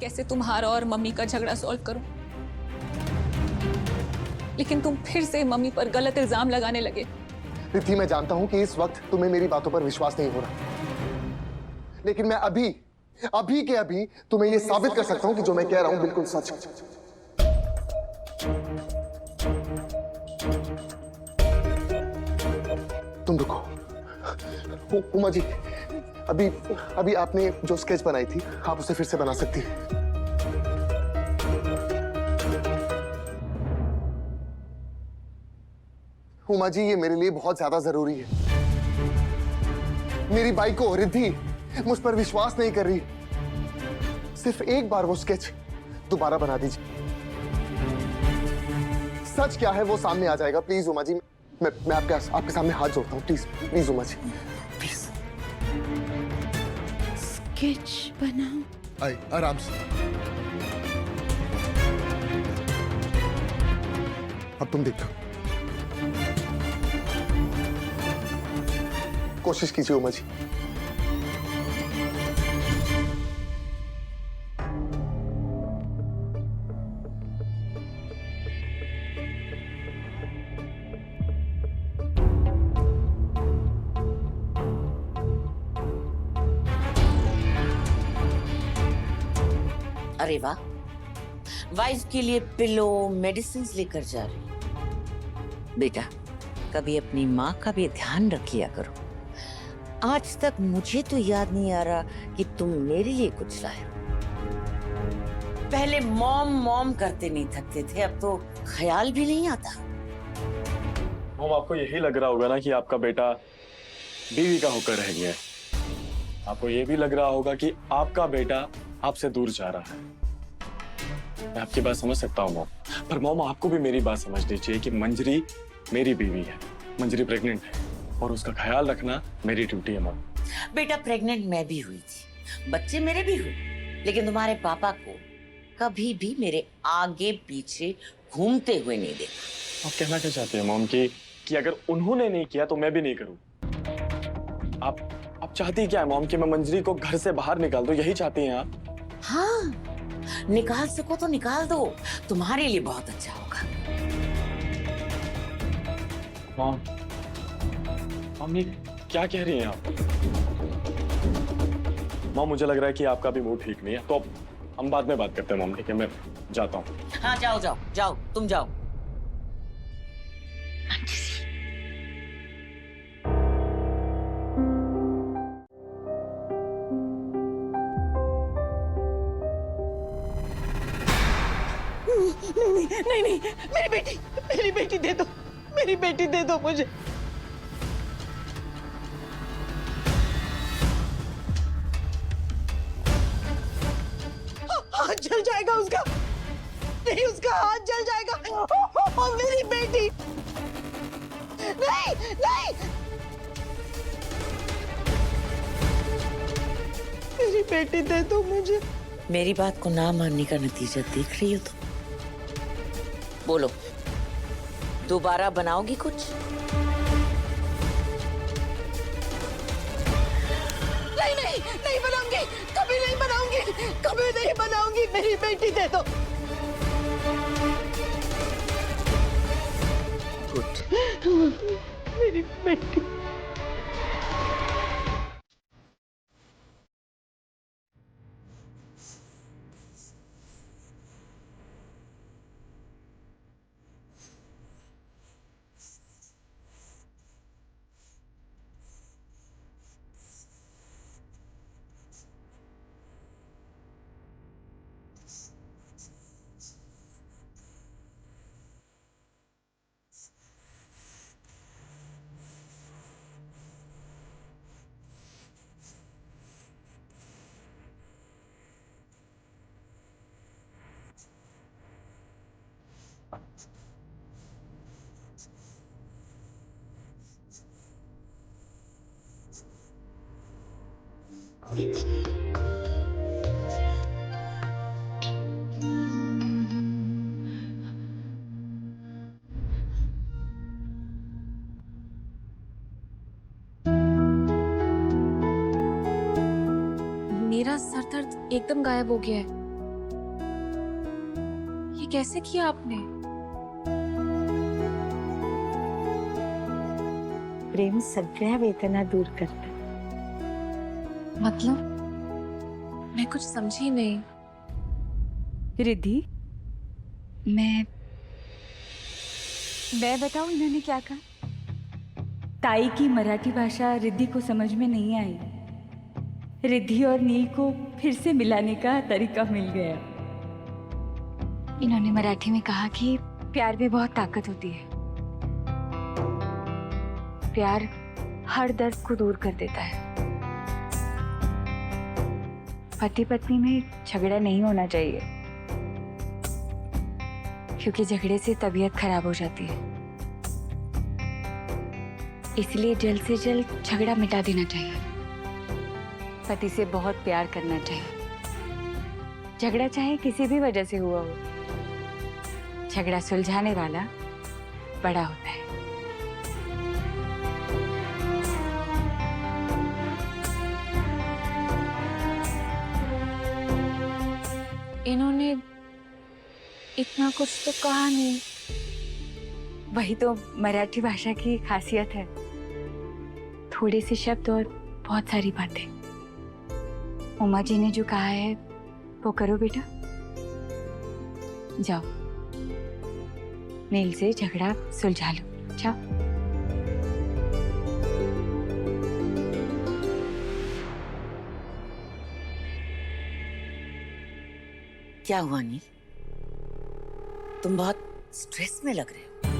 कैसे तुम्हारा और मम्मी का झगड़ा सॉल्व करूं, लेकिन तुम फिर से मम्मी पर गलत इल्जाम लगाने लगे। रिद्धि, मैं जानता हूं कि इस वक्त तुम्हें मेरी बातों पर विश्वास नहीं हो रहा, लेकिन मैं अभी अभी के अभी तुम्हें यह साबित कर सकता हूं कि जो मैं कह रहा हूं बिल्कुल सच है। तुम रुको। उमा जी, अभी अभी आपने जो स्केच बनाई थी, आप उसे फिर से बना सकती हैं। उमा जी, ये मेरे लिए बहुत ज्यादा जरूरी है। मेरी बाई को रिद्धि मुझ पर विश्वास नहीं कर रही। सिर्फ एक बार वो स्केच दोबारा बना दीजिए। सच क्या है वो सामने आ जाएगा। प्लीज उमा जी, मैं आपके सामने हाथ जोड़ता हूँ। Please please Uma ji, please. Sketch बनाओ। आए, आराम से। अब तुम देखो, कोशिश कीजिए उमा जी। अरे वाह, वाइफ के लिए पिलो मेडिसिन लेकर जा रही। बेटा, कभी अपनी माँ का भी ध्यान रखिया करो। आज तक मुझे तो याद नहीं आ रहा कि तुम मेरे लिए कुछ लाए। पहले मॉम मॉम करते नहीं थकते थे, अब तो ख्याल भी नहीं आता। मॉम, आपको यही लग रहा होगा ना कि आपका बेटा बीवी का होकर रह गया है। आपको ये भी लग रहा होगा कि आपका बेटा आपसे दूर जा रहा है। मैं आपकी बात समझ सकता हूँ मॉम, पर मॉम आपको भी मेरी बात समझनी चाहिए कि मंजरी मेरी बीवी है। मंजरी प्रेग्नेंट है और उसका ख्याल रखना मेरी ड्यूटी है मॉम। बेटा, प्रेग्नेंट मैं भी हुई थी, बच्चे मेरे भी हुए, लेकिन तुम्हारे पापा को कभी भी मेरे आगे पीछे घूमते हुए नहीं देखा। आप कहना क्या चाहते हैं मॉम कि अगर उन्होंने नहीं किया तो मैं भी नहीं करूँ? आप चाहती क्या है मॉम, कि मैं मंजरी को घर से बाहर निकाल दूं? यही चाहती हैं आप? हाँ, निकाल सको तो निकाल दो, तुम्हारे लिए बहुत अच्छा होगा। मॉम, मम्मी क्या कह रही हैं आप? मॉम, मुझे लग रहा है कि आपका भी मूड ठीक नहीं है, तो हम बाद में बात करते हैं मॉम, ठीक है? मैं जाता हूँ। हाँ, जाओ जाओ जाओ, तुम जाओ। नहीं नहीं, मेरी बेटी दे दो, मेरी बेटी दे दो मुझे। हाथ जल जाएगा उसका, नहीं उसका हाथ जल जाएगा। मेरी बेटी, नहीं नहीं, मेरी बेटी दे दो मुझे। मेरी बात को ना मानने का नतीजा देख रही हो तुम। बोलो, दोबारा बनाओगी कुछ? नहीं नहीं, नहीं बनाऊंगी, कभी नहीं बनाऊंगी, कभी नहीं बनाऊंगी। मेरी बेटी दे दो। गुड। मेरी बेटी। मेरा सर दर्द एकदम गायब हो गया है। कैसे किया आपने? प्रेम सगळ्या वेदना दूर करतं. मतलब मैं कुछ समझी नहीं. रिद्धि, मैं बताऊं इन्होंने क्या कहा? ताई की मराठी भाषा रिद्धि को समझ में नहीं आई. रिद्धि और नील को फिर से मिलाने का तरीका मिल गया. इन्होंने मराठी में कहा कि प्यार में बहुत ताकत होती है. प्यार हर दर्द को दूर कर देता है. पति पत्नी में झगड़ा नहीं होना चाहिए, क्योंकि झगड़े से तबीयत खराब हो जाती है. इसलिए जल्द से जल्द झगड़ा मिटा देना चाहिए. पति से बहुत प्यार करना चाहिए. झगड़ा चाहे किसी भी वजह से हुआ हो, झगड़ा सुलझाने वाला बड़ा होता है. इन्होंने इतना कुछ तो कहा नहीं. वही तो मराठी भाषा की खासियत है. थोड़े से शब्द और बहुत सारी बातें. उमा जी ने जो कहा है वो करो बेटा. जाओ, नील से झगड़ा सुलझा लो. जाओ. क्या हुआ नील? तुम बहुत स्ट्रेस में लग रहे हो.